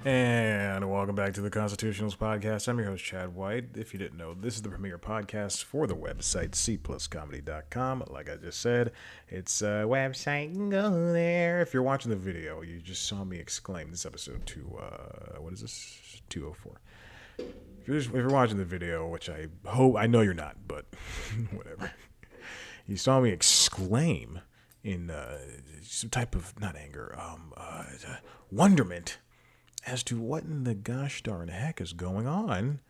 And welcome back to the Constitutionals Podcast. I'm your host, Chad White. If you didn't know, this is the premier podcast for the website, cpluscomedy.com. Like I just said, it's a website. Go there. If you're watching the video, you just saw me exclaim this episode to, what is this? 204. If you're watching the video, which I know you're not, but whatever. You saw me exclaim in some type of, not anger, wonderment as to what in the gosh darn heck is going on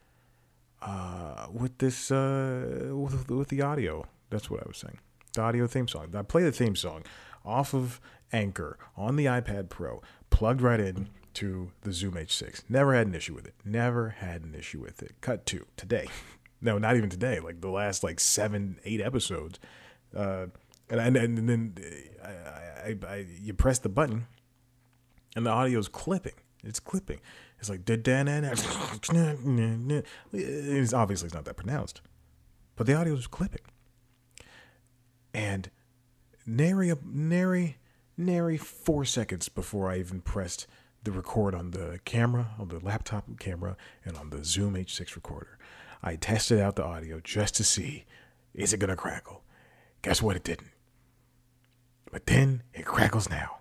with this, with the audio. That's what I was saying. The audio theme song. I play the theme song off of Anchor on the iPad Pro, plugged right in to the Zoom H6. Never had an issue with it. Cut to today. No, not even today. Like the last 7-8 episodes. And then you press the button and the audio's clipping. It's clipping. It's like it's obviously it's not that pronounced, but the audio is clipping. And nary 4 seconds before I even pressed the record on the camera, on the laptop camera, and on the Zoom H6 recorder, I tested out the audio just to see, is it gonna crackle? Guess what? It didn't. But then it crackles now.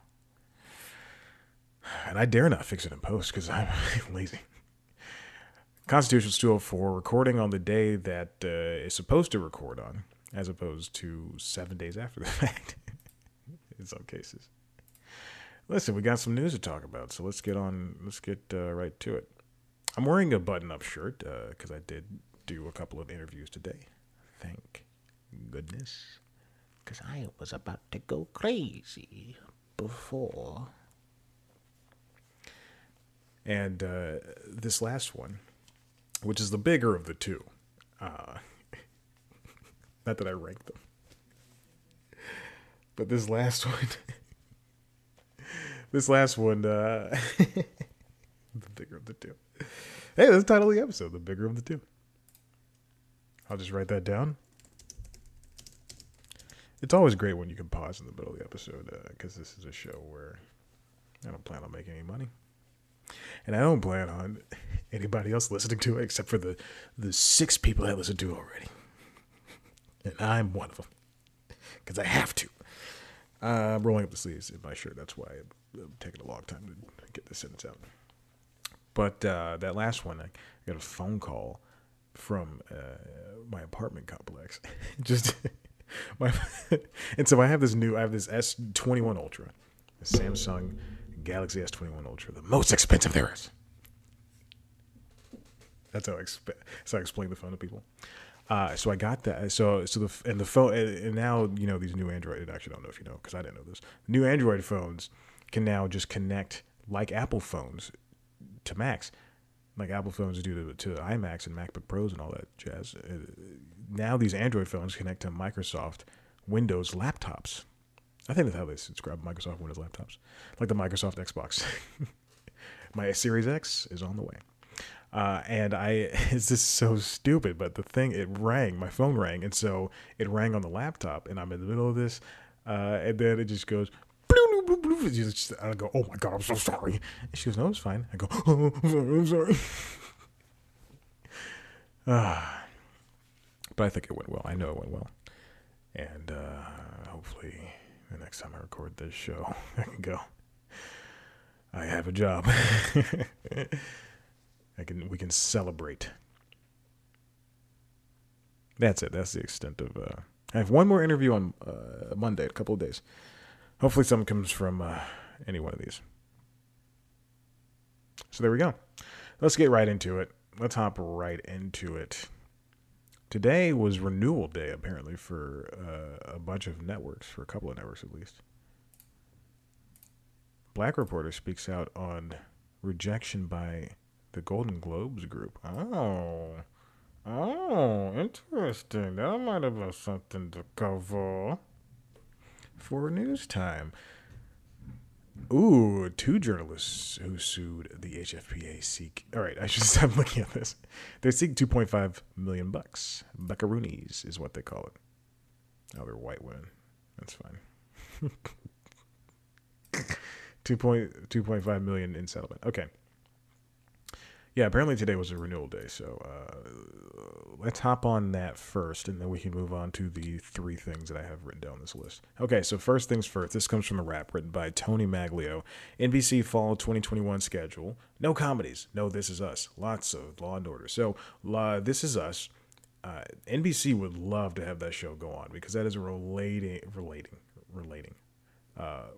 And I dare not fix it in post because I'm lazy. Constitution's 204, recording on the day that it's supposed to record on, as opposed to 7 days after the fact in some cases. Listen, we got some news to talk about, so let's get right to it. I'm wearing a button-up shirt because I did do a couple of interviews today. Thank goodness. Because I was about to go crazy before. And this last one, which is the bigger of the two, not that I ranked them, but this last one, the bigger of the two. Hey, that's the title of the episode, the bigger of the two. I'll just write that down. It's always great when you can pause in the middle of the episode because this is a show where I don't plan on making any money. And I don't plan on anybody else listening to it except for the 6 people that listen to it already. And I'm one of them. Because I have to. I'm rolling up the sleeves in my shirt. That's why I'm taking a long time to get this sentence out. But that last one, I got a phone call from my apartment complex. And so I have this S21 Ultra. The Samsung Galaxy S21 Ultra, the most expensive there is. That's how I explain the phone to people. So I got that. So the phone, and now these new Android. And I actually don't know if you know because I didn't know this. New Android phones can now just connect like Apple phones to Macs, like Apple phones do to iMacs and MacBook Pros and all that jazz. Now these Android phones connect to Microsoft Windows laptops. I think that's how they describe Microsoft Windows laptops. Like the Microsoft Xbox. My Series X is on the way. And it's just so stupid, but the thing, my phone rang, and so it rang on the laptop, and I'm in the middle of this, and then it just goes, I go, oh my God, I'm so sorry. And she goes, no, it's fine. I go, oh, I'm sorry. But I think it went well. I know it went well. And hopefully the next time I record this show, I can go, I have a job. We can celebrate. That's it. That's the extent of. I have one more interview on Monday, a couple of days. Hopefully, something comes from any one of these. So there we go. Let's get right into it. Let's hop right into it. Today was renewal day, apparently, for a bunch of networks, for a couple of networks at least. Black reporter speaks out on rejection by the Golden Globes group. Oh, interesting. That might have been something to cover for news time. Ooh, 2 journalists who sued the HFPA seek. All right, I should stop looking at this. They seek $2.5 million. Buckaroonies is what they call it. Oh, they're white women. That's fine. 2.5 million in settlement. Okay. Yeah, apparently today was a renewal day, so let's hop on that first, and then we can move on to the three things that I have written down this list. Okay, so first things first. This comes from The Wrap, written by Tony Maglio. NBC Fall 2021 schedule. No comedies. No This Is Us. Lots of Law and Order. So This Is Us. NBC would love to have that show go on because that is a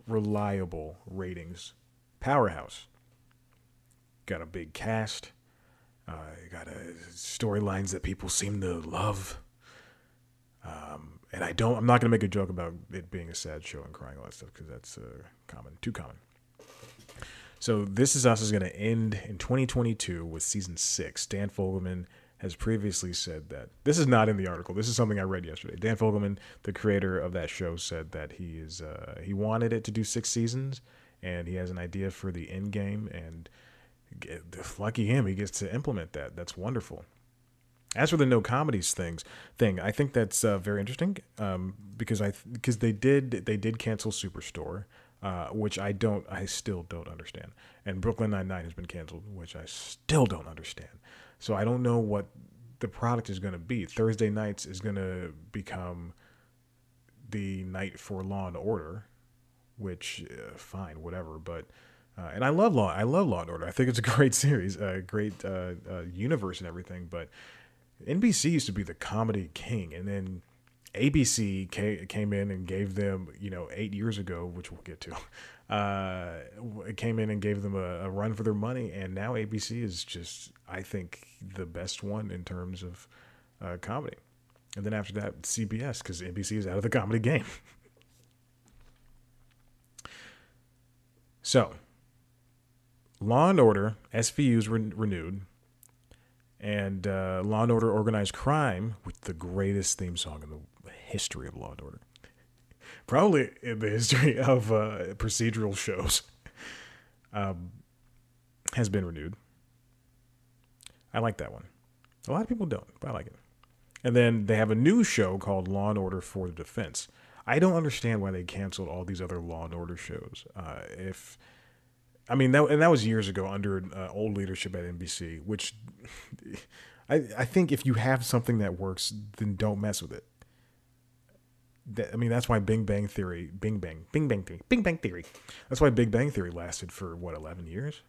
reliable ratings powerhouse. Got a big cast. Got storylines that people seem to love. And I'm not going to make a joke about it being a sad show and crying all that stuff because that's too common. So This Is Us is going to end in 2022 with season 6. Dan Fogelman has previously said that this is not in the article. This is something I read yesterday. Dan Fogelman, the creator of that show, said that he wanted it to do 6 seasons, and he has an idea for the end game. And lucky him, he gets to implement that. That's wonderful. As for the no comedies thing, I think that's very interesting because they did cancel Superstore, which I still don't understand, and Brooklyn Nine-Nine has been canceled, which I still don't understand. So I don't know what the product is going to be. Thursday nights is going to become the night for Law and Order, which fine, whatever. But and I love Law and Order. I think it's a great series, a great universe and everything. But NBC used to be the comedy king, and then ABC came in and gave them, 8 years ago, which we'll get to, came in and gave them a run for their money, and now ABC is just, I think, the best one in terms of comedy. And then after that, CBS, because NBC is out of the comedy game. So, Law and Order, SVU's renewed, and Law and Order Organized Crime, with the greatest theme song in the history of Law and Order. Probably in the history of procedural shows, has been renewed. I like that one. A lot of people don't, but I like it. And then they have a new show called Law and Order for the Defense. I don't understand why they canceled all these other Law and Order shows. That was years ago under old leadership at NBC, which I think if you have something that works, then don't mess with it. That's why Bing Bang Theory. That's why Big Bang Theory lasted for 11 years.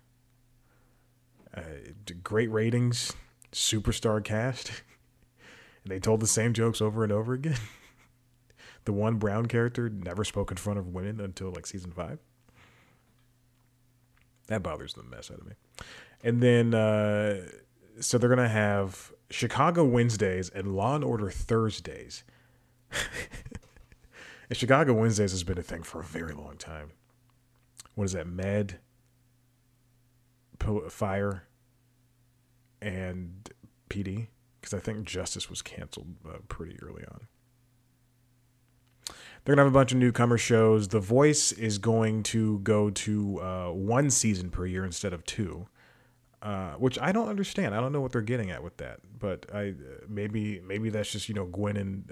Great ratings, superstar cast. They told the same jokes over and over again. The one brown character never spoke in front of women until like season 5. That bothers the mess out of me. And then, so they're going to have Chicago Wednesdays and Law and Order Thursdays. And Chicago Wednesdays has been a thing for a very long time. What is that? Med, Fire, and PD? Because I think Justice was canceled pretty early on. They're going to have a bunch of newcomer shows. The Voice is going to go to 1 season per year instead of 2, which I don't understand. I don't know what they're getting at with that. But maybe that's just, Gwen and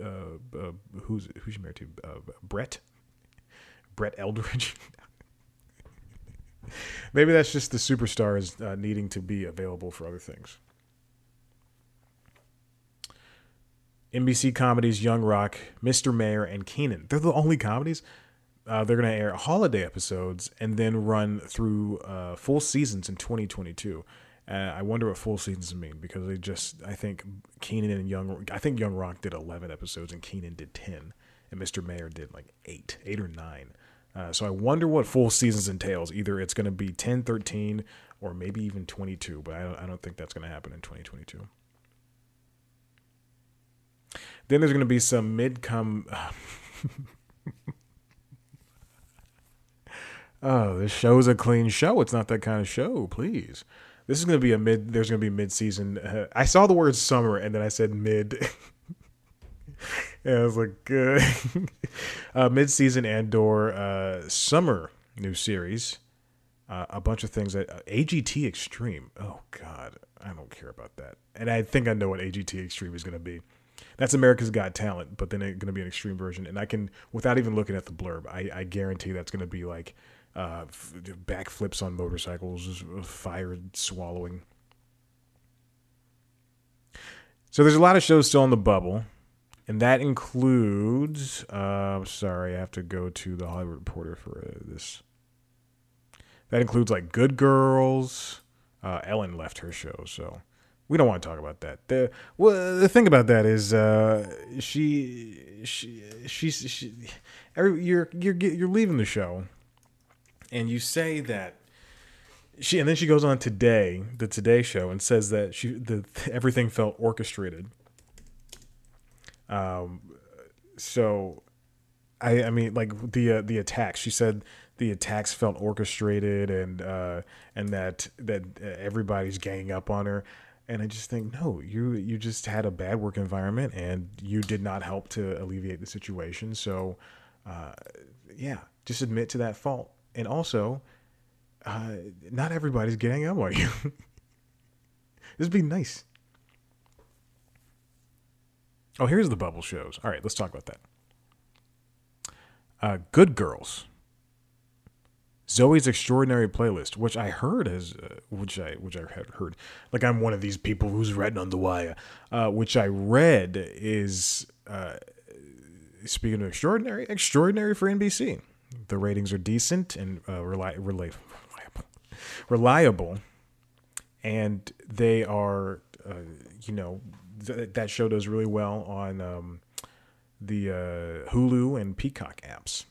who's she married to? Brett Eldridge. Maybe that's just the superstars needing to be available for other things. NBC comedies, Young Rock, Mr. Mayor, and Kenan. They're the only comedies. They're going to air holiday episodes and then run through full seasons in 2022. I wonder what full seasons mean because I think Kenan and Young Rock did 11 episodes and Kenan did 10, and Mr. Mayor did like 8 or 9. So I wonder what full seasons entails. Either it's going to be 10, 13, or maybe even 22, but I don't think that's going to happen in 2022. Then there's going to be some Oh, this show's a clean show. It's not that kind of show, please. This is going to be there's going to be mid-season. I saw the word summer and then I said mid. And I was like, mid-season Andor summer new series. A bunch of things that AGT Extreme. Oh God, I don't care about that. And I think I know what AGT Extreme is going to be. That's America's Got Talent, but then it's going to be an extreme version. And I can, without even looking at the blurb, I guarantee that's going to be like backflips on motorcycles, fire swallowing. So there's a lot of shows still on the bubble, and that includes. Sorry, I have to go to the Hollywood Reporter for this. That includes like Good Girls. Ellen left her show, so we don't want to talk about that. The thing about that is you're leaving the show, and you say that and then she goes on the Today Show, and says that everything felt orchestrated. So I mean, like the attacks. She said the attacks felt orchestrated, and that everybody's ganging up on her. And I just think, no, you just had a bad work environment, and you did not help to alleviate the situation. So, yeah, just admit to that fault. And also, not everybody's getting up on you. Just be nice. Oh, here's the bubble shows. All right, let's talk about that. Good Girls. Zoe's Extraordinary Playlist, which I heard is, which I had heard, like I'm one of these people who's read on the wire, which I read is, speaking of extraordinary for NBC. The ratings are decent and reliable, and they are, that show does really well on the Hulu and Peacock apps.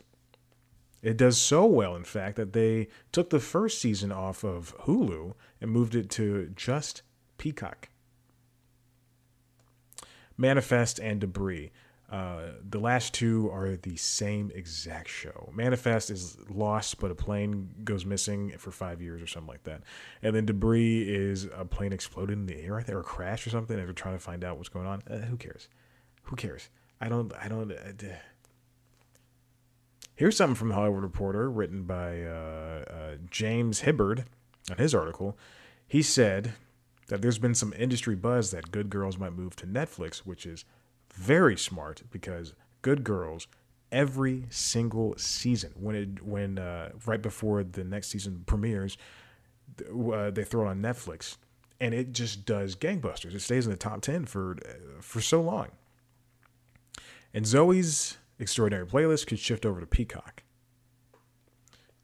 It does so well, in fact, that they took the first season off of Hulu and moved it to just Peacock. Manifest and Debris. The last two are the same exact show. Manifest is lost, but a plane goes missing for 5 years or something like that. And then Debris is a plane exploded in the air, I think, or a crash or something, and they're trying to find out what's going on. Who cares? I don't. Here's something from the Hollywood Reporter, written by James Hibbard on his article. He said that there's been some industry buzz that Good Girls might move to Netflix, which is very smart, because Good Girls, every single season, when right before the next season premieres, they throw it on Netflix, and it just does gangbusters. It stays in the top 10 for so long. And Zoe's Extraordinary Playlist could shift over to Peacock.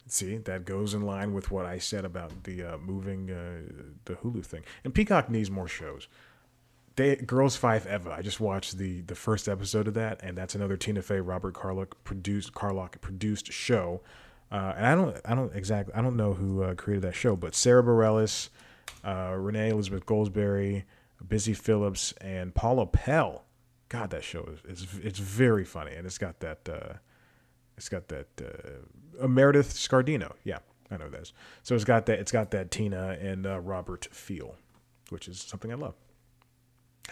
See, that goes in line with what I said about the moving the Hulu thing. And Peacock needs more shows. Girls Five Eva. I just watched the first episode of that, and that's another Tina Fey, Robert Carlock produced show. And I don't know who created that show, but Sarah Bareilles, Renee Elizabeth Goldsberry, Busy Phillips, and Paula Pell. God, that show is very funny, and it's got that Meredith Scardino. Yeah, I know that. So it's got that Tina and Robert feel, which is something I love.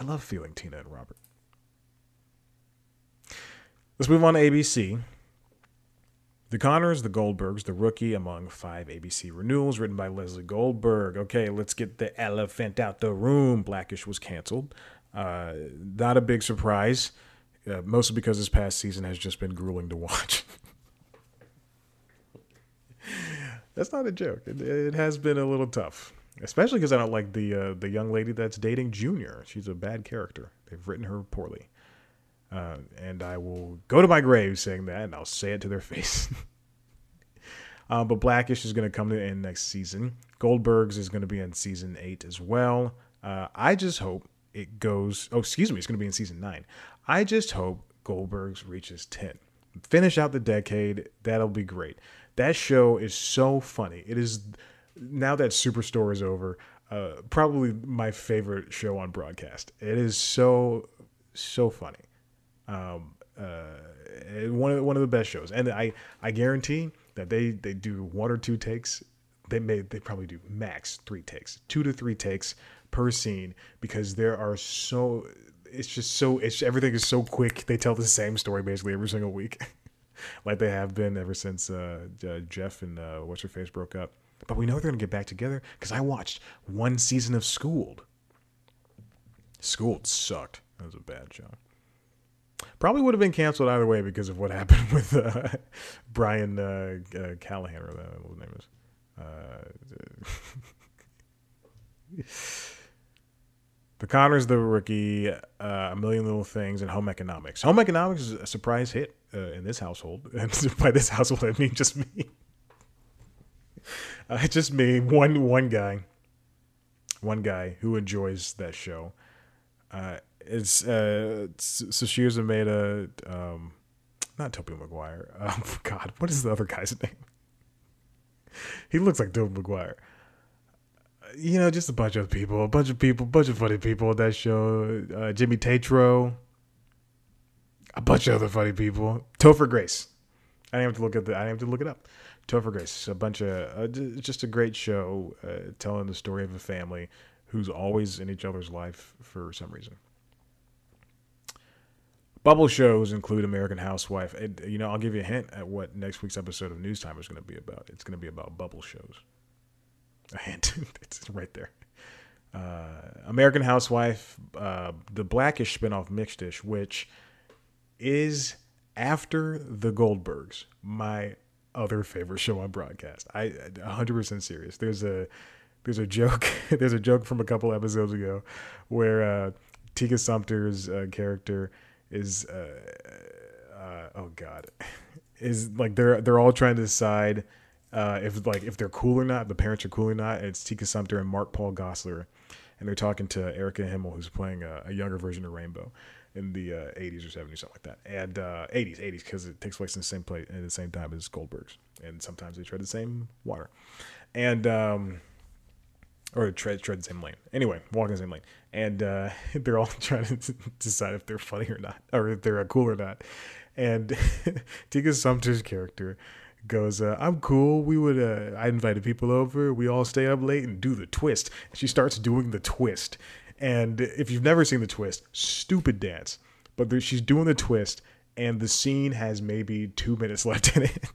I love feeling Tina and Robert. Let's move on to ABC. The Connors, the Goldbergs, the Rookie among 5 ABC renewals, written by Leslie Goldberg. Okay, let's get the elephant out the room. Blackish was canceled. Not a big surprise, mostly because this past season has just been grueling to watch. That's not a joke. It has been a little tough, especially because I don't like the young lady that's dating Junior. She's a bad character. They've written her poorly. And I will go to my grave saying that, and I'll say it to their face. But Blackish is going to come to an end next season. Goldberg's is going to be in season 8 as well. I just hope it goes... Oh, excuse me. It's going to be in season 9. I just hope Goldberg's reaches 10. Finish out the decade. That'll be great. That show is so funny. It is... Now that Superstore is over, probably my favorite show on broadcast. It is so funny. One of the best shows, and I guarantee that they do 1 or 2 takes. They probably do max 3 takes, 2 to 3 takes per scene, because there are everything is so quick. They tell the same story basically every single week, like they have been ever since Jeff and what's her face broke up. But we know they're gonna get back together, because I watched 1 season of Schooled. Schooled sucked. That was a bad show. Probably would have been canceled either way because of what happened with Brian Callahan, or what his name is. The Connors, The Rookie, A Million Little Things, and Home Economics. Home Economics is a surprise hit in this household. And by this household, I mean just me. Just me, one guy who enjoys that show. It's Sashir Zameda, not Tobey Maguire. God, what is the other guy's name? He looks like Tobey Maguire. Just a bunch of funny people on that show. Jimmy Tatro, a bunch of other funny people. Topher Grace. I didn't have to look it up. Topher Grace, a bunch of just a great show telling the story of a family who's always in each other's life for some reason. Bubble shows include American Housewife. And, I'll give you a hint at what next week's episode of News Time is going to be about. It's going to be about bubble shows. A hint. It's right there. American Housewife, the Blackish spinoff Mixed Dish, which is after the Goldbergs, my other favorite show on broadcast. 100% serious. There's a joke. There's a joke from a couple episodes ago where Tika Sumpter's character is is like they're all trying to decide if they're cool or not. The parents are cool or not. And it's Tika Sumpter and Mark Paul Gosselaar, and they're talking to Erica Himmel, who's playing a younger version of Rainbow in the 80s or 70s, something like that. And 80s because it takes place in the same place at the same time as Goldberg's, and sometimes they tread the same water, and or tread the same lane. Anyway, walk in the same lane, and they're all trying to decide if they're funny or not, or if they're cool or not. And Tika Sumpter's character goes, I'm cool. I invited people over. We all stay up late and do the twist. And she starts doing the twist. And if you've never seen the twist, stupid dance. But she's doing the twist, and the scene has maybe 2 minutes left in it.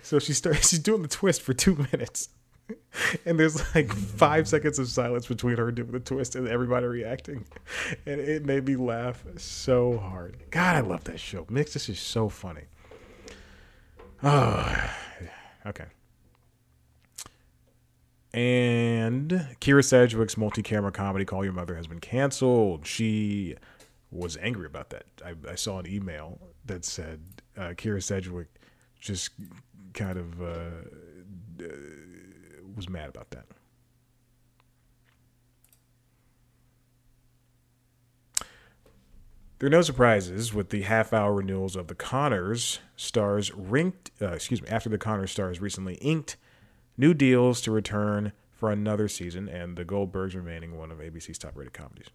So she's doing the twist for 2 minutes. And there's like 5 seconds of silence between her doing the twist and everybody reacting. And it made me laugh so hard. God, I love that show. Mix, this is so funny. Oh, okay. And Kira Sedgwick's multi-camera comedy Call Your Mother has been canceled. She was angry about that. I saw an email that said Kira Sedgwick just kind of was mad about that. There are no surprises with the half-hour renewals of the Connors stars after the Connors stars recently inked new deals to return for another season, and the Goldbergs remaining one of ABC's top-rated comedies.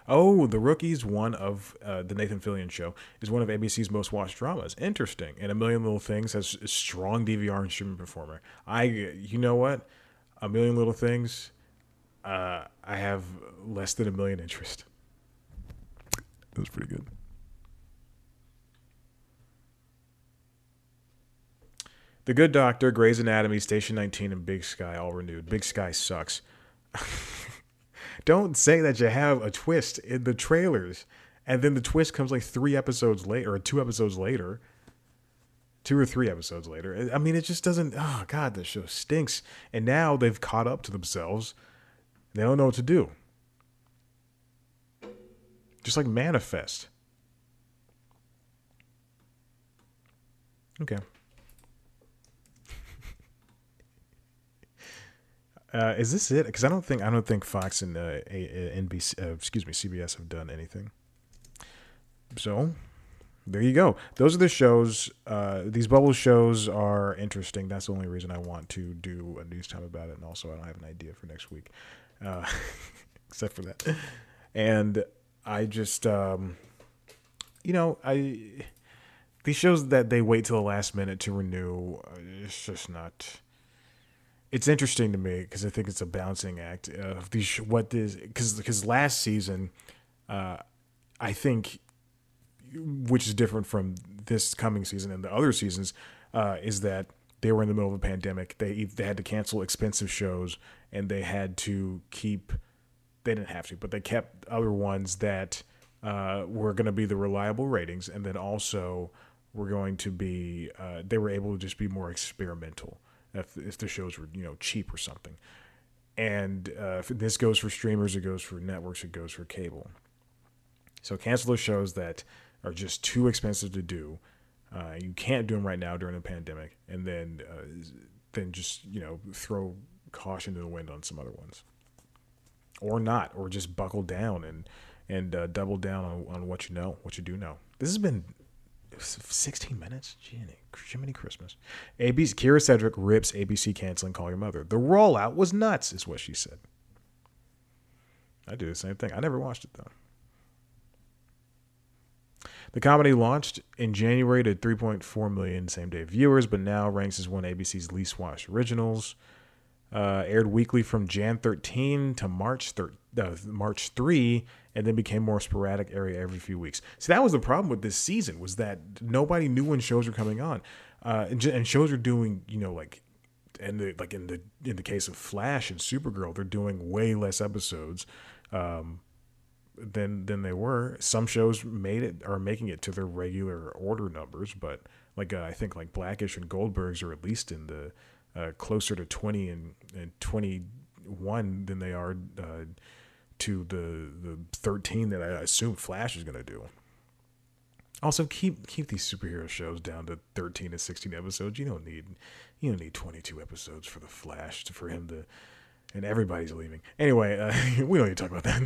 Oh, The Rookie's one of the Nathan Fillion show is one of ABC's most watched dramas. Interesting. And A Million Little Things has a strong DVR and streaming performer. You know what? A Million Little Things, I have less than 1 million interest. It was pretty good. The Good Doctor, Grey's Anatomy, Station 19, and Big Sky all renewed. Big Sky sucks. Don't say that you have a twist in the trailers, and then the twist comes like 3 episodes later, or 2 episodes later. 2 or 3 episodes later. I mean, it just doesn't... Oh, God, this show stinks. And now they've caught up to themselves. They don't know what to do. Just like Manifest. Okay. Is this it? Because I don't think Fox and NBC, CBS have done anything. So there you go. Those are the shows. These bubble shows are interesting. That's the only reason I want to do a news time about it. And also, I don't have an idea for next week, except for that. And I just, these shows that they wait till the last minute to renew, it's just not. It's interesting to me because I think it's a balancing act of these. Because last season, I think, which is different from this coming season and the other seasons, is that they were in the middle of a pandemic. They had to cancel expensive shows, and they had to keep. They didn't have to, but they kept other ones that were going to be the reliable ratings, and then also were going to be. They were able to just be more experimental if the shows were cheap or something. And this goes for streamers, it goes for networks, it goes for cable. So cancel those shows that are just too expensive to do. You can't do them right now during the pandemic, and then just throw caution to the wind on some other ones, or not, or just buckle down and double down on what you do know. This has been 16 minutes. Jiminy Christmas. ABC Kira Sedgwick rips ABC canceling Call Your Mother. The rollout was nuts, is what she said. I do the same thing. I never watched it though. The comedy launched in January to 3.4 million same-day viewers, but now ranks as one of ABC's least watched originals. Aired weekly from Jan 13 to March 3, and then became more sporadic every few weeks. So that was the problem with this season, was that nobody knew when shows were coming on, and shows are doing, in the case of Flash and Supergirl, they're doing way less episodes than they were. Some shows are making it to their regular order numbers, but I think Blackish and Goldberg's are at least in the closer to 20 and 21 than they are to the 13 that I assume Flash is going to do. Also, keep these superhero shows down to 13 to 16 episodes. You don't need 22 episodes for the Flash for him to, and everybody's leaving. Anyway, we don't need to talk about that.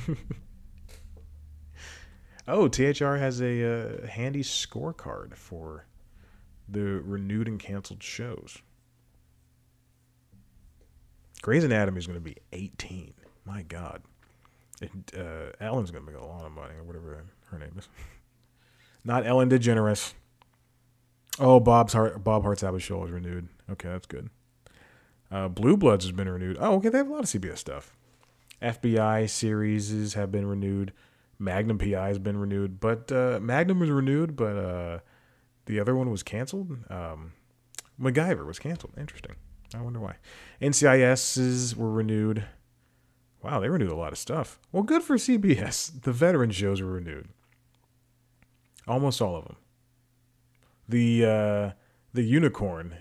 Oh, THR has a handy scorecard for the renewed and canceled shows. Grey's Anatomy is going to be 18. My God. Ellen's going to make a lot of money, or whatever her name is. Not Ellen DeGeneres. Oh, Bob Hart's Abbott Show is renewed. Okay, that's good. Blue Bloods has been renewed. Oh, okay, they have a lot of CBS stuff. FBI series have been renewed. Magnum PI has been renewed. But Magnum was renewed, but the other one was canceled. MacGyver was canceled. Interesting. I wonder why. NCISs were renewed. Wow, they renewed a lot of stuff. Well, good for CBS. The veteran shows were renewed. Almost all of them. The Unicorn,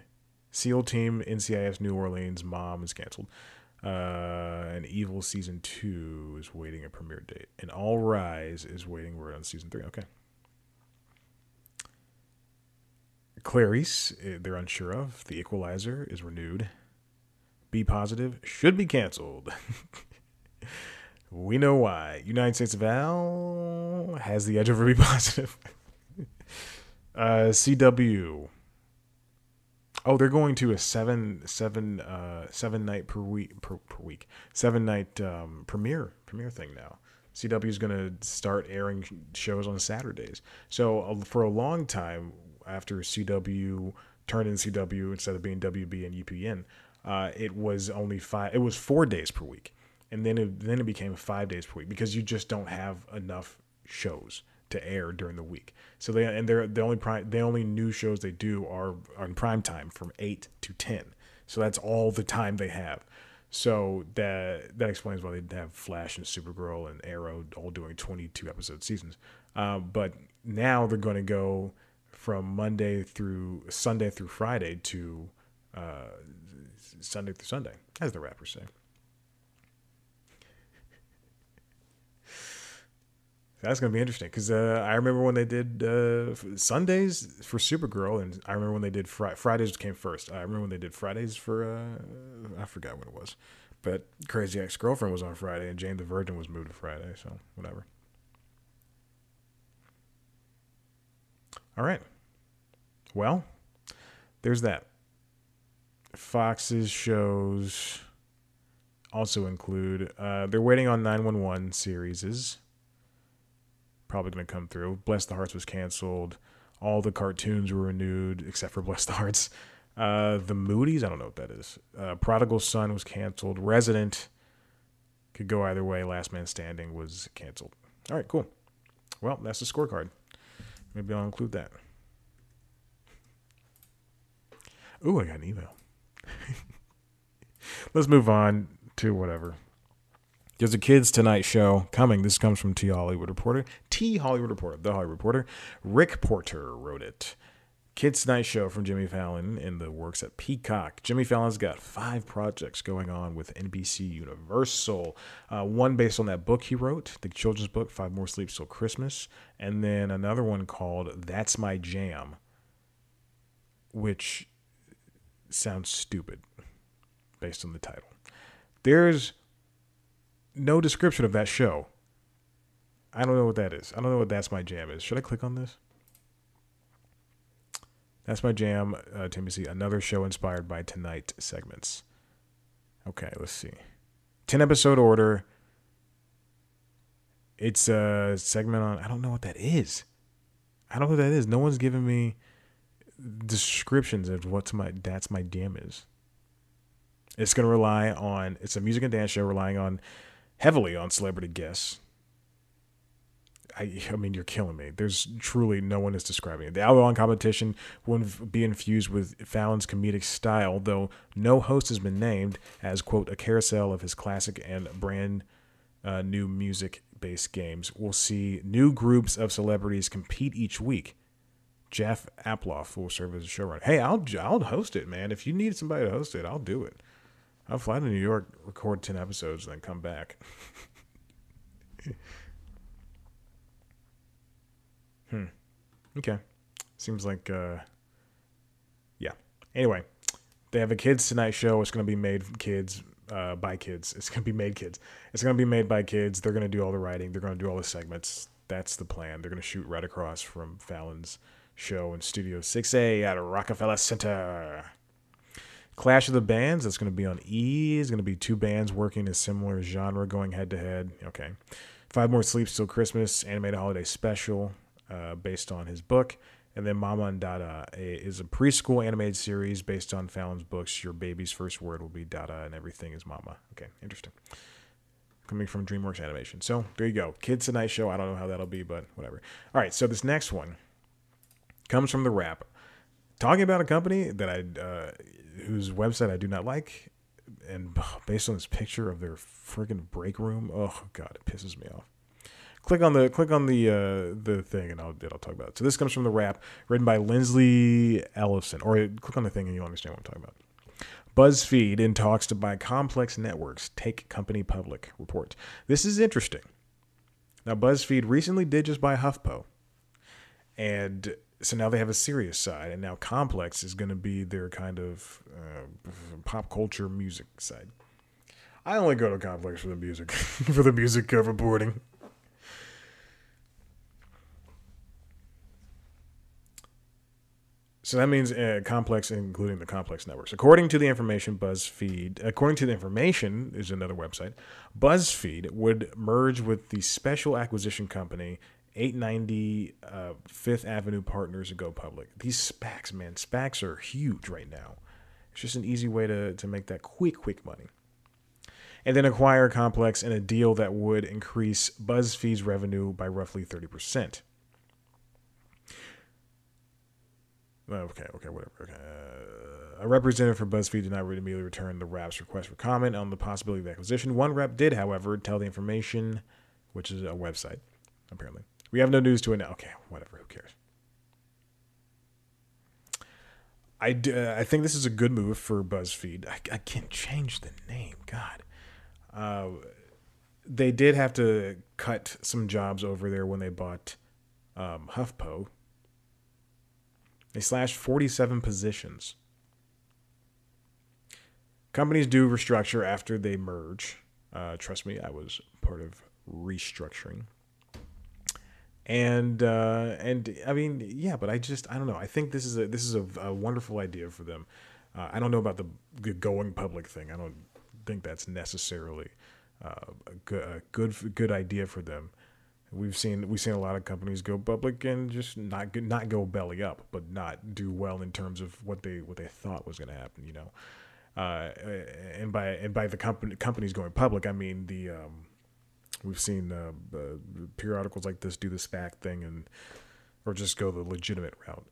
SEAL Team, NCIS New Orleans, Mom is canceled. And Evil Season 2 is waiting a premiere date. And All Rise is waiting word on Season 3. Okay. Clarice, they're unsure of. The Equalizer is renewed. Be Positive should be canceled. We know why. United States of Al has the edge over Be Positive. CW. Oh, they're going to a seven night per week 7 night premiere thing now. CW is going to start airing shows on Saturdays. So for a long time, after CW turned into CW instead of being WB and UPN, it was only 4 days per week, and then it became 5 days per week because you just don't have enough shows to air during the week. So the only new shows they do are on prime time from 8 to 10. So that's all the time they have. So that explains why they have Flash and Supergirl and Arrow all doing 22 episode seasons. But now they're going to go from Monday through Sunday through Friday to Sunday through Sunday, as the rappers say. That's going to be interesting because I remember when they did Sundays for Supergirl, and I remember when they did Fridays came first. I remember when they did Fridays for, I forgot what it was, but Crazy Ex-Girlfriend was on Friday, and Jane the Virgin was moved to Friday, so whatever. All right. Well, there's that. Fox's shows also include, they're waiting on 911 series. Probably going to come through. Bless the Hearts was canceled. All the cartoons were renewed except for Bless the Hearts. The Moody's, I don't know what that is. Prodigal Son was canceled. Resident could go either way. Last Man Standing was canceled. All right, cool. Well, that's the scorecard. Maybe I'll include that. Ooh, I got an email. Let's move on to whatever. There's a Kids Tonight show coming. This comes from The Hollywood Reporter. Rick Porter wrote it. Kids Night Show from Jimmy Fallon in the works at Peacock. Jimmy Fallon's got 5 projects going on with NBC Universal. One based on that book he wrote, the children's book, 5 More Sleeps Till Christmas. And then another one called That's My Jam, which sounds stupid based on the title. There's no description of that show. I don't know what that is. I don't know what That's My Jam is. Should I click on this? That's My Jam, to NBC. Another show inspired by Tonight segments. Okay, let's see. 10-episode order. It's a segment on... I don't know what that is. No one's giving me descriptions of what That's My Jam is. It's going to rely on... It's a music and dance show relying heavily on celebrity guests. I mean, you're killing me. There's truly no one is describing it. The hour-long competition will be infused with Fallon's comedic style, though no host has been named, as, quote, a carousel of his classic and brand new music-based games. We'll see new groups of celebrities compete each week. Jeff Aploff will serve as a showrunner. Hey, I'll host it, man. If you need somebody to host it, I'll do it. I'll fly to New York, record 10 episodes, and then come back. Okay. Seems like, yeah. Anyway, they have a Kids Tonight show. It's going to be made kids by kids. It's going to be made kids. It's going to be made by kids. They're going to do all the writing. They're going to do all the segments. That's the plan. They're going to shoot right across from Fallon's show in Studio 6A at Rockefeller Center. Clash of the Bands. That's going to be on E. It's going to be 2 bands working in a similar genre going head-to-head. Okay. 5 More Sleeps Till Christmas, animated holiday special. Based on his book. And then Mama and Dada is a preschool animated series based on Fallon's books. Your baby's first word will be Dada and everything is Mama. Okay, interesting. Coming from DreamWorks Animation. So there you go. Kids Tonight Show. I don't know how that'll be, but whatever. All right, so this next one comes from The Wrap. Talking about a company that whose website I do not like. And based on this picture of their friggin' break room, oh, God, it pisses me off. Click on the thing and it'll talk about it. So this comes from The Wrap, written by Lindsley Ellison. Or click on the thing and you'll understand what I'm talking about. BuzzFeed in talks to buy Complex Networks, take company public report. This is interesting. Now BuzzFeed recently did just buy HuffPo, and so now they have a serious side, and now Complex is going to be their kind of pop culture music side. I only go to Complex for the music, for the music reporting. So that means Complex, including the Complex networks. According to the information is another website, BuzzFeed would merge with the special acquisition company 890 Fifth Avenue Partners to go public. These SPACs, man, SPACs are huge right now. It's just an easy way to make that quick money. And then acquire Complex in a deal that would increase BuzzFeed's revenue by roughly 30%. Okay, whatever. Okay. A representative for BuzzFeed did not immediately return the Wrap's request for comment on the possibility of acquisition. One rep did, however, tell the information, which is a website, apparently. We have no news to announce. Okay, whatever. Who cares? I think this is a good move for BuzzFeed. I can't change the name. God. They did have to cut some jobs over there when they bought HuffPo. They slashed 47 positions. Companies do restructure after they merge. Trust me, I was part of restructuring. And I mean, yeah, but I don't know. I think this is a wonderful idea for them. I don't know about the going public thing. I don't think that's necessarily a good idea for them. We've seen a lot of companies go public and just not go belly up, but not do well in terms of what they thought was going to happen, you know. And by the companies going public, I mean we've seen periodicals like this do the SPAC thing or just go the legitimate route.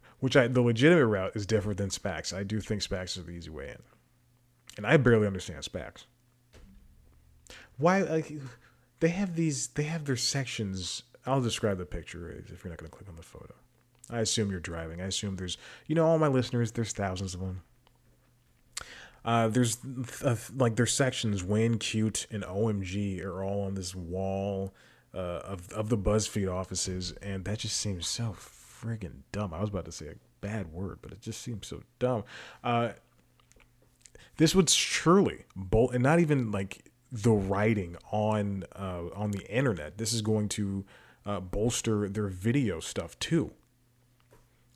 The legitimate route is different than SPACs. I do think SPACs are the easy way in, and I barely understand SPACs. Why? They have their sections. I'll describe the picture if you're not going to click on the photo. I assume you're driving. I assume there's, all my listeners, there's thousands of them. There's sections, Wayne Cute and OMG are all on this wall of the BuzzFeed offices, and that just seems so friggin' dumb. I was about to say a bad word, but it just seems so dumb. This would surely and not even like the writing on the internet. This is going to bolster their video stuff too.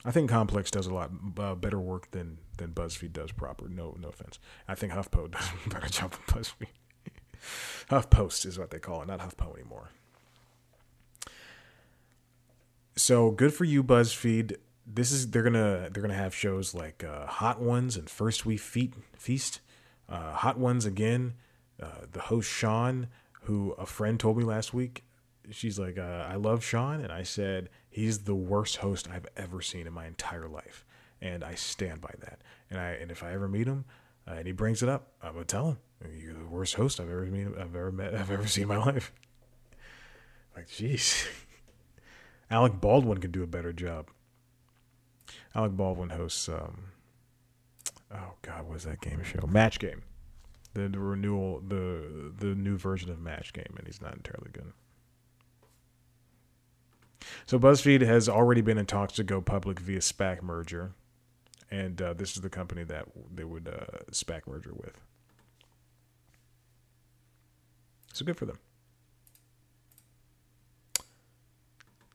I think Complex does a lot better work than BuzzFeed does proper. No offense. I think HuffPo does a better job than BuzzFeed. HuffPost is what they call it, not HuffPo anymore. So good for you, BuzzFeed. They're gonna have shows like Hot Ones and First We Feast. Hot Ones again. The host Sean, who a friend told me last week, she's like, I love Sean, and I said he's the worst host I've ever seen in my entire life, and I stand by that. And if I ever meet him, and he brings it up, I'm gonna tell him you're the worst host I've ever seen in my life. Like, jeez. Alec Baldwin could do a better job. Alec Baldwin hosts, oh God, what is that game show? Match Game. The renewal, the new version of Match Game, and he's not entirely good. So BuzzFeed has already been in talks to go public via SPAC merger, and this is the company that they would SPAC merger with. So good for them.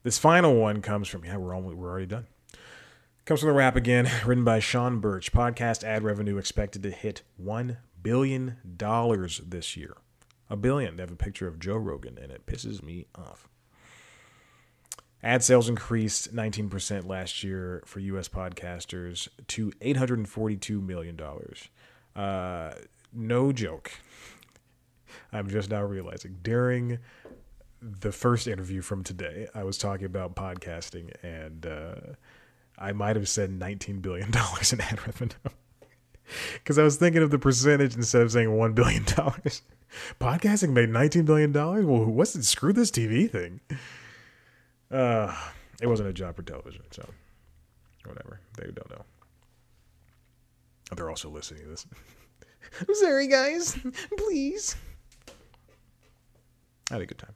This final one comes from, we're already done. Comes from The Wrap again, written by Sean Birch. Podcast ad revenue expected to hit $1 billion this year. $1 billion. They have a picture of Joe Rogan, and it pisses me off. Ad sales increased 19% last year for U.S. podcasters to $842 million. No joke. I'm just now realizing. During the first interview from today, I was talking about podcasting, and I might have said $19 billion in ad revenue. Because I was thinking of the percentage instead of saying $1 billion. Podcasting made $19 billion? Well, screw this TV thing. It wasn't a job for television, so whatever. They don't know. They're also listening to this. I'm sorry, guys. Please. I had a good time.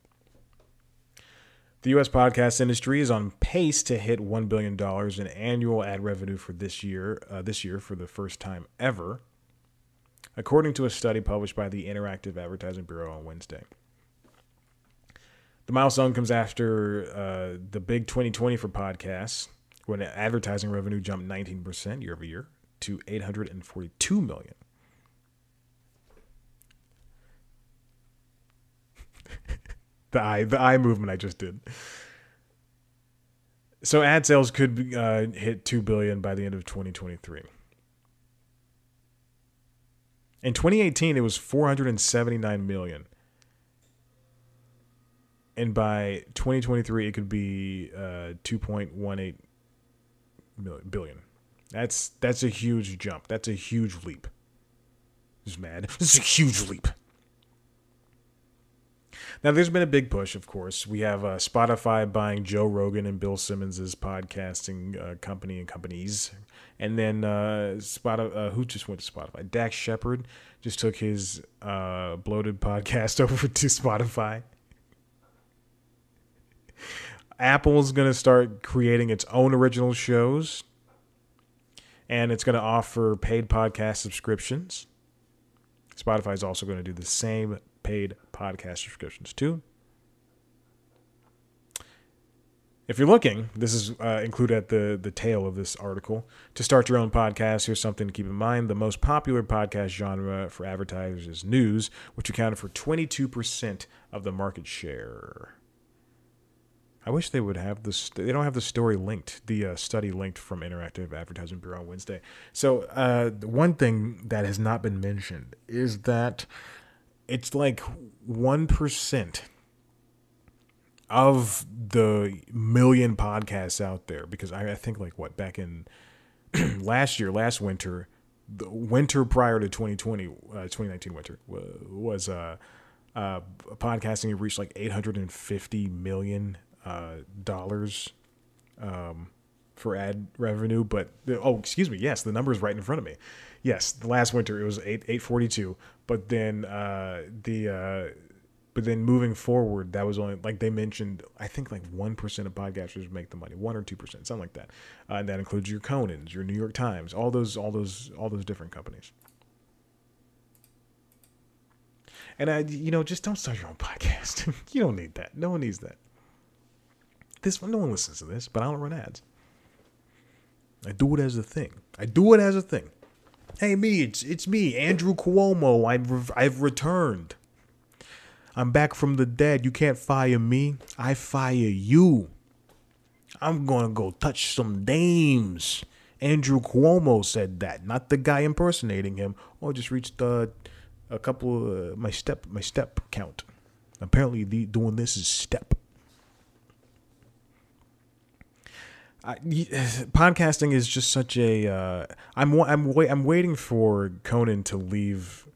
The U.S. podcast industry is on pace to hit $1 billion in annual ad revenue for this year for the first time ever, according to a study published by the Interactive Advertising Bureau on Wednesday. The milestone comes after the big 2020 for podcasts, when advertising revenue jumped 19% year over year to $842 million. The eye movement I just did. So ad sales could hit $2 billion by the end of 2023. In 2018, it was $479 million. And by 2023, it could be $2.18 billion. That's a huge jump. That's a huge leap. Just mad. This is a huge leap. Now, there's been a big push, of course. We have Spotify buying Joe Rogan and Bill Simmons' podcasting company and companies. And then who just went to Spotify? Dax Shepard just took his bloated podcast over to Spotify. Apple's going to start creating its own original shows. And it's going to offer paid podcast subscriptions. Spotify is also going to do the same paid podcast subscriptions too. If you're looking, this is included at the tail of this article. To start your own podcast, here's something to keep in mind. The most popular podcast genre for advertisers is news, which accounted for 22% of the market share. I wish they would have this. They don't have the story linked, the study linked from Interactive Advertising Bureau on Wednesday. So one thing that has not been mentioned is that it's like 1% of the million podcasts out there. Because I think back in last winter, the winter prior to 2019 winter was podcasting reached like $850 million dollars for ad revenue, but excuse me, yes, the number is right in front of me. Yes, the last winter it was 842, but then but then moving forward, that was only, like they mentioned, I think like 1% of podcasters make the money, 1 or 2%, something like that, and that includes your Conans, your New York Times, all those different companies. And just don't start your own podcast. You don't need that. No one needs that. No one listens to this, but I don't run ads. I do it as a thing. Hey, it's me, Andrew Cuomo. I've returned. I'm back from the dead. You can't fire me. I fire you. I'm gonna go touch some dames. Andrew Cuomo said that, not the guy impersonating him. Just reached a couple my step count. Apparently, doing this is step. Podcasting is just such a. I'm waiting for Conan to leave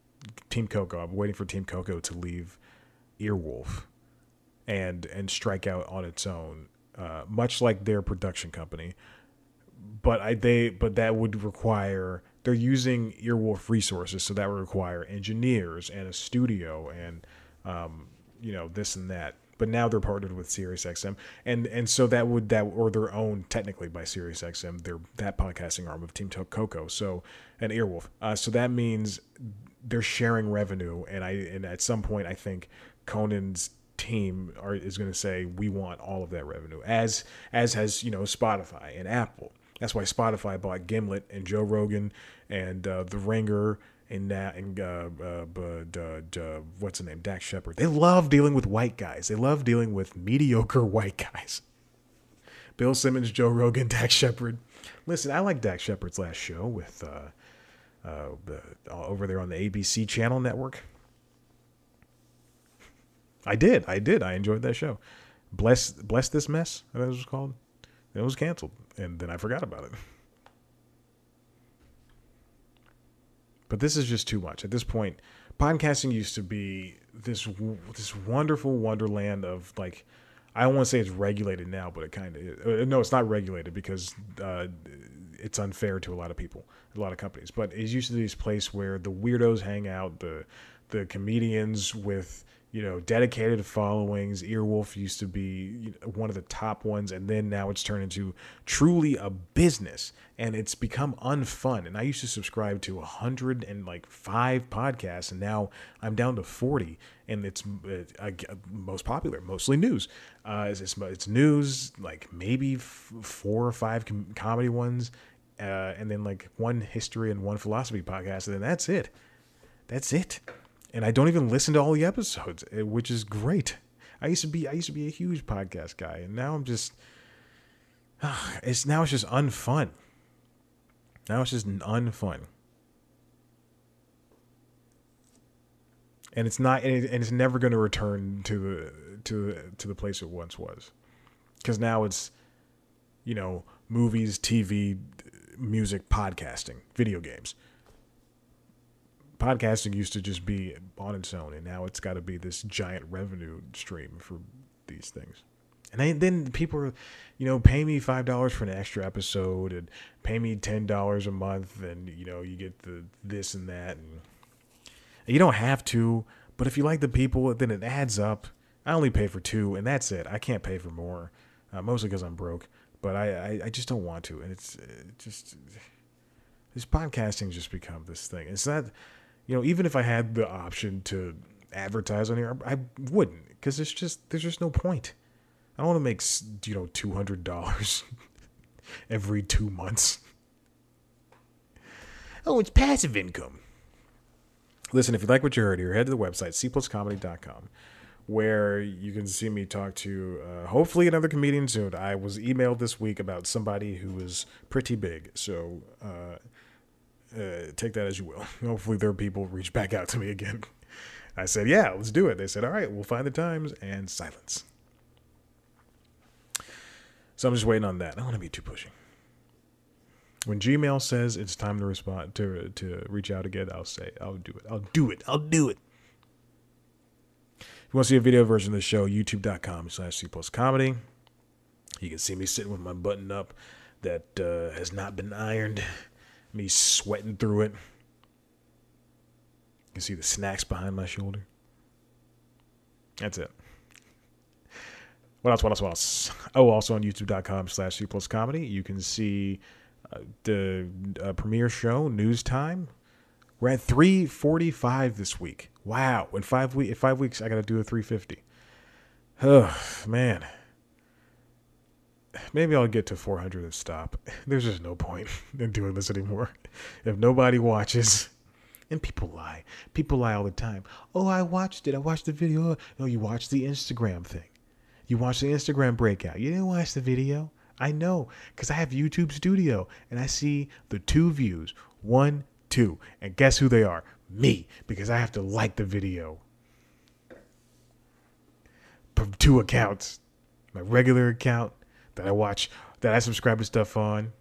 Team Coco. I'm waiting for Team Coco to leave Earwolf and strike out on its own, much like their production company. But that would require, they're using Earwolf resources, so that would require engineers and a studio and this and that. But now they're partnered with SiriusXM, and so or they're owned technically by SiriusXM. They're that podcasting arm of Team Coco, so and Earwolf. So that means they're sharing revenue, and at some point I think Conan's team is going to say we want all of that revenue, as has Spotify and Apple. That's why Spotify bought Gimlet and Joe Rogan and The Ringer and what's the name, Dax Shepard. They love dealing with white guys. They love dealing with mediocre white guys. Bill Simmons, Joe Rogan, Dax Shepard. Listen, I like Dax Shepard's last show with over there on the ABC channel network. I did. I enjoyed that show. Bless This Mess, I think it was called. It was canceled, and then I forgot about it. But this is just too much. At this point, podcasting used to be this wonderful wonderland of, like, I don't want to say it's regulated now, but it kind of is. No, it's not regulated because it's unfair to a lot of people, a lot of companies. But it used to be this place where the weirdos hang out, the comedians with dedicated followings. Earwolf used to be one of the top ones, and then now it's turned into truly a business, and it's become unfun. And I used to subscribe to 105 podcasts, and now I'm down to 40, and it's most popular, mostly news. It's news, like maybe 4 or 5 comedy ones, and then like one history and one philosophy podcast, and then that's it. And I don't even listen to all the episodes, which is great. I used to be a huge podcast guy, and now I'm just it's just unfun. Now it's just unfun. And it's not, and it's never going to return to the place it once was. Cuz now it's movies, TV, music, podcasting, video games. Podcasting used to just be on its own, and now it's got to be this giant revenue stream for these things. And then people are, pay me $5 for an extra episode, and pay me $10 a month, and you get the this and that, and you don't have to. But if you like the people, then it adds up. I only pay for 2, and that's it. I can't pay for more, mostly because I'm broke. But I just don't want to, and it's just this podcasting just become this thing. It's not. Even if I had the option to advertise on here, I wouldn't, because there's just no point. I don't want to make $200 every 2 months. Oh, it's passive income. Listen, if you like what you heard here, head to the website cpluscomedy.com, where you can see me talk to hopefully another comedian soon. I was emailed this week about somebody who was pretty big, so take that as you will. Hopefully their people reach back out to me again. I said, yeah, let's do it. They said, all right, we'll find the times, and silence. So I'm just waiting on that. I don't want to be too pushy. When Gmail says it's time to respond, to reach out again, I'll say, I'll do it. I'll do it. If you want to see a video version of the show, youtube.com/C+comedy. You can see me sitting with my button up that has not been ironed. Me sweating through it. You can see the snacks behind my shoulder. That's it. What else? Oh, also on youtube.com/C+comedy, you can see the premiere show, News Time. We're at 345 this week. Wow. In 5 weeks, I got to do a 350. Oh, man. Maybe I'll get to 400 and stop. There's just no point in doing this anymore. If nobody watches, and people lie. People lie all the time. Oh, I watched it. I watched the video. No, you watched the Instagram thing. You watched the Instagram breakout. You didn't watch the video. I know, because I have YouTube Studio, and I see the 2 views. 1, 2. And guess who they are? Me, because I have to like the video. From 2 accounts. My regular account that I watch, that I subscribe to stuff on,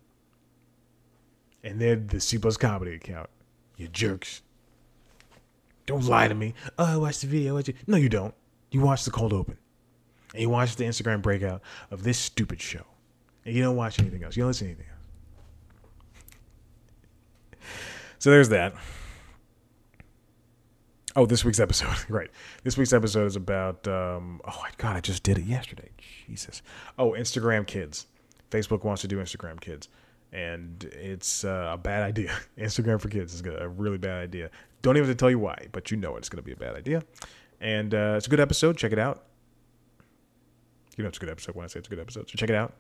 and then the C+ Comedy account. You jerks. Don't lie to me. Oh, I watched the video. No, you don't. You watched the cold open. And you watched the Instagram breakout of this stupid show. And you don't watch anything else. You don't listen to anything else. So there's that. Oh, this week's episode. Right. This week's episode is about, oh my God, I just did it yesterday. Jesus. Oh, Instagram Kids. Facebook wants to do Instagram Kids. And it's a bad idea. Instagram for Kids is a really bad idea. Don't even have to tell you why, but you know it's going to be a bad idea. And it's a good episode. Check it out. You know it's a good episode when I say it's a good episode. So check it out.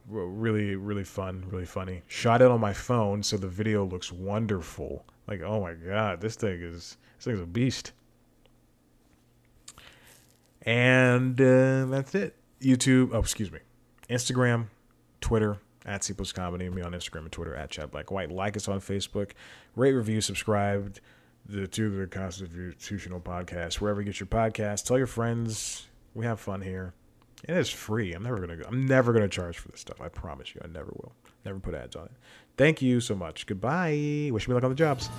Really, really fun, really funny. Shot it on my phone, so the video looks wonderful. Like, oh my God, this thing is a beast. And that's it. YouTube, Instagram, Twitter, @C+Comedy, me on Instagram and Twitter, @ChadBlackWhite. Like us on Facebook. Rate, review, subscribe to the Constitutional Podcast, wherever you get your podcasts. Tell your friends. We have fun here. And it's free. I'm never gonna charge for this stuff. I promise you. I never will. Never put ads on it. Thank you so much. Goodbye. Wish me luck on the jobs.